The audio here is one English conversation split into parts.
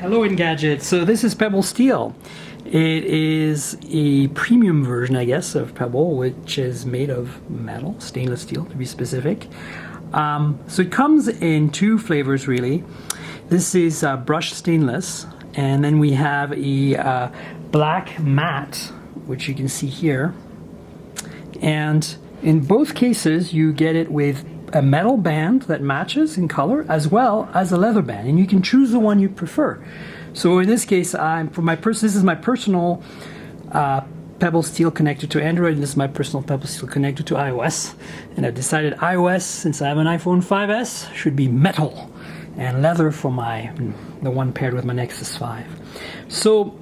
Hello Engadget. So this is Pebble Steel. It is a premium version, I guess, of Pebble, which is made of metal, stainless steel to be specific. So it comes in two flavors really. This is brushed stainless, and then we have a black matte, which you can see here. And in both cases, you get it with a metal band that matches in color, as well as a leather band, and you can choose the one you prefer. So in this case, this is my personal Pebble Steel connected to Android, and this is my personal Pebble Steel connected to iOS. And I've decided iOS, since I have an iPhone 5S, should be metal, and leather for the one paired with my Nexus 5. So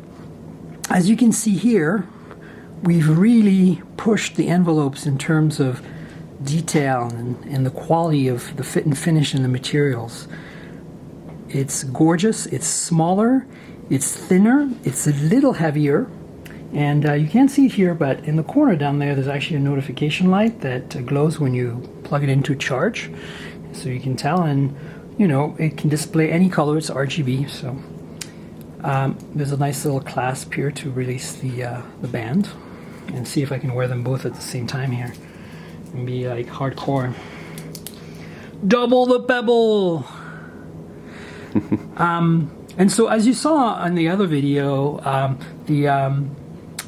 as you can see here, we've really pushed the envelopes in terms of detail and the quality of the fit and finish in the materials. It's gorgeous, it's smaller, it's thinner, it's a little heavier, and you can't see it here, but in the corner down there's actually a notification light that glows when you plug it into charge, so you can tell, and you know, it can display any color. It's RGB, so there's a nice little clasp here to release the band, and see if I can wear them both at the same time here and be like hardcore. Double the Pebble! And so as you saw on the other video,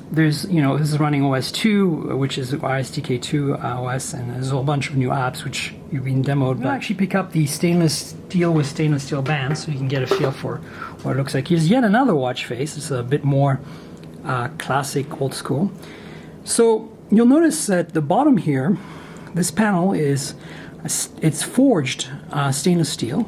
there's, you know, this is running OS 2, which is RSDK2 OS, and there's a whole bunch of new apps which you've been demoed. But actually pick up the stainless steel with stainless steel bands so you can get a feel for what it looks like. Here's yet another watch face. It's a bit more classic, old school. So you'll notice at the bottom here, this panel it's forged stainless steel,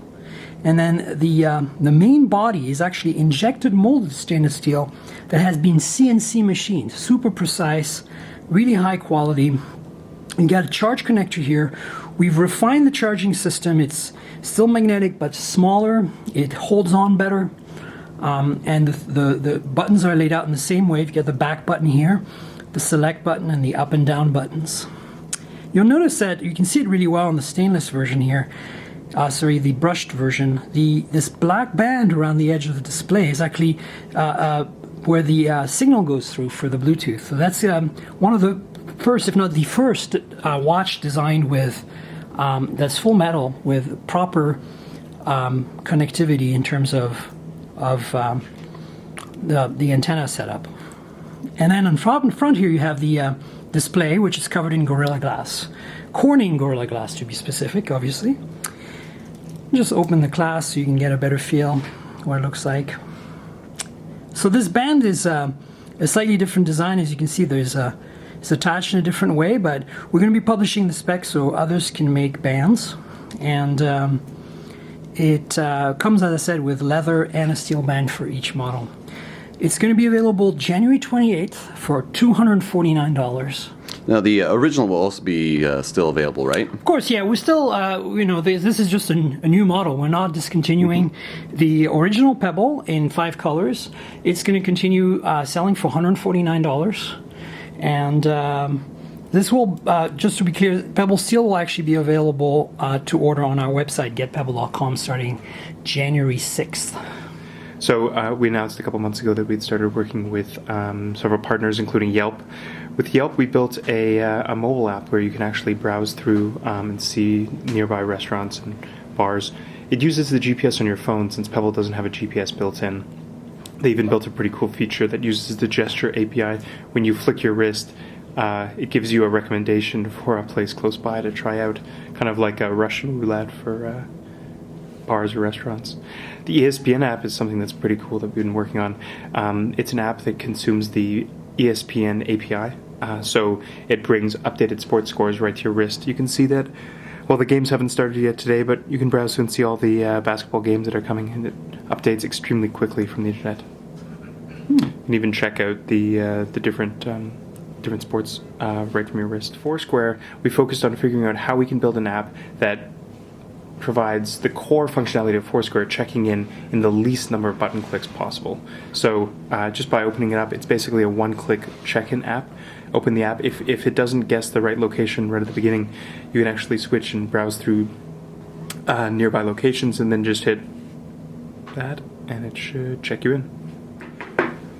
and then the main body is actually injected molded stainless steel that has been CNC machined, super precise, really high quality. You got a charge connector here. We've refined the charging system. It's still magnetic but smaller. It holds on better, and the buttons are laid out in the same way. You get the back button here, the select button, and the up and down buttons. You'll notice that you can see it really well in the stainless version here. The brushed version. This black band around the edge of the display is actually where the signal goes through for the Bluetooth. So that's one of the first, if not the first, watch designed with that's full metal with proper connectivity in terms of the antenna setup. And then in front here you have the display, which is covered in Gorilla Glass. Corning Gorilla Glass to be specific, obviously. Just open the glass so you can get a better feel what it looks like. So this band is a slightly different design. As you can see, it's attached in a different way, but we're going to be publishing the specs so others can make bands. And it comes, as I said, with leather and a steel band for each model. It's going to be available January 28th for $249. Now, the original will also be still available, right? Of course, yeah. We're still, this is just a new model. We're not discontinuing the original Pebble in 5 colors. It's going to continue selling for $149. And this will, just to be clear, Pebble Steel will actually be available to order on our website, getpebble.com, starting January 6th. So we announced a couple months ago that we'd started working with several partners, including Yelp. With Yelp, we built a mobile app where you can actually browse through and see nearby restaurants and bars. It uses the GPS on your phone since Pebble doesn't have a GPS built in. They even built a pretty cool feature that uses the gesture API. When you flick your wrist, it gives you a recommendation for a place close by to try out, kind of like a Russian roulette for bars or restaurants. The ESPN app is something that's pretty cool that we've been working on. It's an app that consumes the ESPN API, so it brings updated sports scores right to your wrist. You can see that, well, the games haven't started yet today, but you can browse and see all the basketball games that are coming, and it updates extremely quickly from the internet. You can even check out the different sports right from your wrist. Foursquare, we focused on figuring out how we can build an app that provides the core functionality of Foursquare, checking in the least number of button clicks possible. So just by opening it up, it's basically a one-click check-in app. Open the app. If it doesn't guess the right location right at the beginning, you can actually switch and browse through nearby locations and then just hit that, and it should check you in.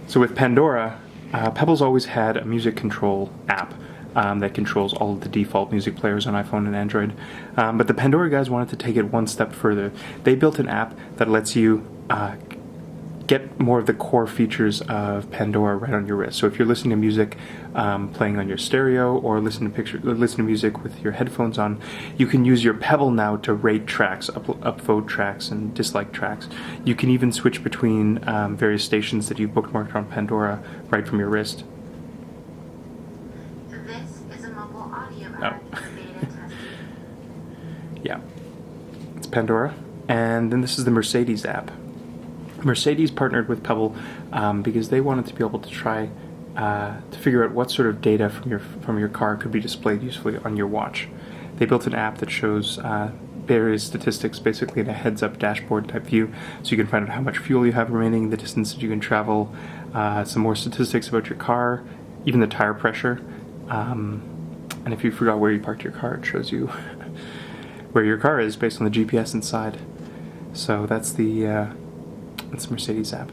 So with Pandora, Pebble's always had a music control app that controls all of the default music players on iPhone and Android. But the Pandora guys wanted to take it one step further. They built an app that lets you get more of the core features of Pandora right on your wrist. So if you're listening to music playing on your stereo, or listen to music with your headphones on, you can use your Pebble now to rate tracks, upvote tracks, and dislike tracks. You can even switch between various stations that you've bookmarked on Pandora right from your wrist. This is a mobile audio app for beta testing. Yeah, it's Pandora. And then this is the Mercedes app. Mercedes partnered with Pebble because they wanted to be able to try to figure out what sort of data from your car could be displayed usefully on your watch. They built an app that shows various statistics, basically in a heads-up dashboard type view, so you can find out how much fuel you have remaining, the distance that you can travel, some more statistics about your car, even the tire pressure, and if you forgot where you parked your car, it shows you where your car is based on the GPS inside. So that's the Mercedes app.